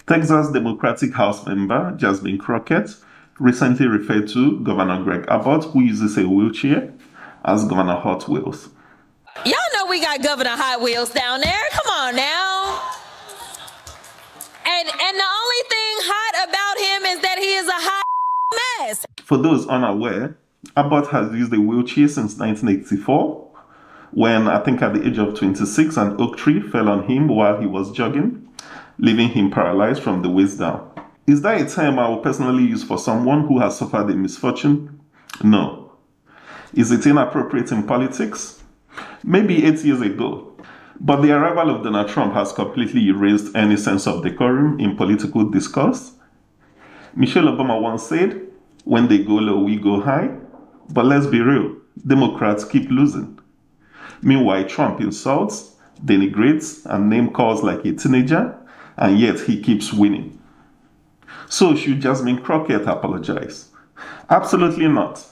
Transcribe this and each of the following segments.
Texas Democratic House member Jasmine Crockett recently referred to Governor Greg Abbott, who uses a wheelchair, as Governor Hot Wheels. Y'all know we got Governor Hot Wheels down there. Come on now. And the only thing hot about him is that he is a hot mess. For those unaware, Abbott has used a wheelchair since 1984, when I think at the age of 26, an oak tree fell on him while he was jogging, leaving him paralyzed from the waist down. Is that a term I will personally use for someone who has suffered a misfortune? No. Is it inappropriate in politics? Maybe 8 years ago. But the arrival of Donald Trump has completely erased any sense of decorum in political discourse. Michelle Obama once said, "When they go low, we go high." But let's be real, Democrats keep losing. Meanwhile, Trump insults, denigrates, and name calls like a teenager, and yet he keeps winning. So should Jasmine Crockett apologize? Absolutely not.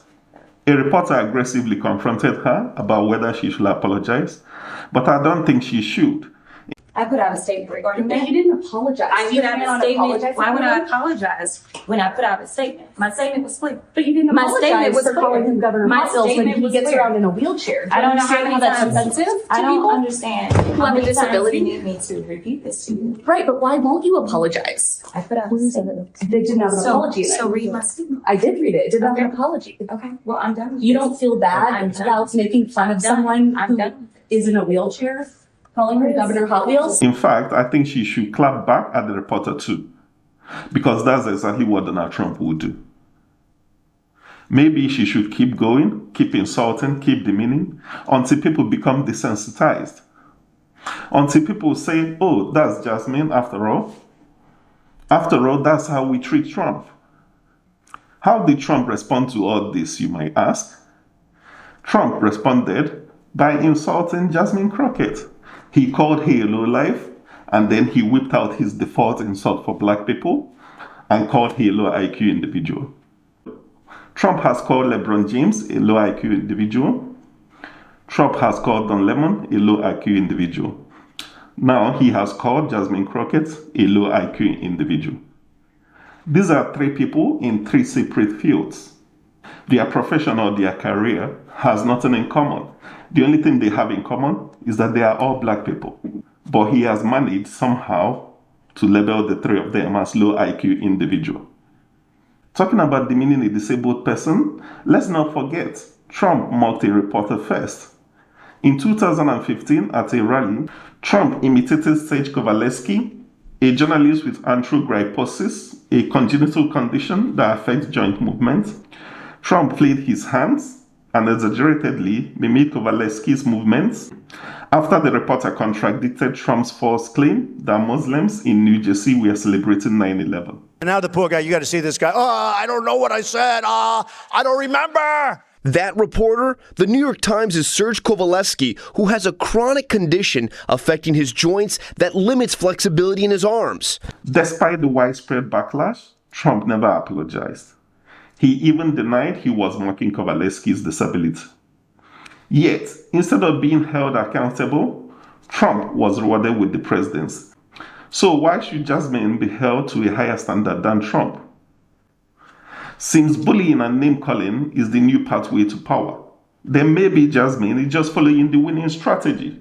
A reporter aggressively confronted her about whether she should apologize, but I don't think she should. I put out a statement regarding that. You didn't apologize. I put out a statement. Why would I apologize when I put out a statement? My statement was clear. But you didn't apologize for calling him Governor Hot Wheels when he gets around in a wheelchair. I don't know how that's offensive to people. I don't understand. Who have a disability You need me to repeat this to you. Right, but why won't you apologize? I put out a statement. They didn't have an apology. So read my statement. I did read it. It didn't have an apology. Okay. Well, I'm done. You don't feel bad about making fun of someone who is in a wheelchair? Calling her Governor Hot Wheels? In fact, I think she should clap back at the reporter too, because that's exactly what Donald Trump would do. Maybe she should keep going, keep insulting, keep demeaning, until people become desensitized. Until people say, "Oh, that's Jasmine after all." After all, that's how we treat Trump. How did Trump respond to all this, you might ask? Trump responded by insulting Jasmine Crockett. He called her a lowlife, and then he whipped out his default insult for black people and called her a low IQ individual. Trump has called LeBron James a low IQ individual. Trump has called Don Lemon a low IQ individual. Now he has called Jasmine Crockett a low IQ individual. These are three people in three separate fields. Their profession or their career has nothing in common. The only thing they have in common is that they are all black people. But he has managed somehow to label the three of them as low IQ individual. Talking about demeaning a disabled person, let's not forget, Trump mocked a reporter first. In 2015, at a rally, Trump imitated Sage Kovaleski, a journalist with arthrogryposis, a congenital condition that affects joint movement. Trump played his hands and exaggeratedly mimicked Kovaleski's movements after the reporter contradicted Trump's false claim that Muslims in New Jersey were celebrating 9/11. And now the poor guy, you got to see this guy. Oh, I don't know what I said. I don't remember. That reporter, the New York Times' Serge Kovaleski, who has a chronic condition affecting his joints that limits flexibility in his arms. Despite the widespread backlash, Trump never apologized. He even denied he was mocking Kovaleski's disability. Yet, instead of being held accountable, Trump was rewarded with the presidency. So why should Jasmine be held to a higher standard than Trump? Since bullying and name-calling is the new pathway to power, then maybe Jasmine is just following the winning strategy.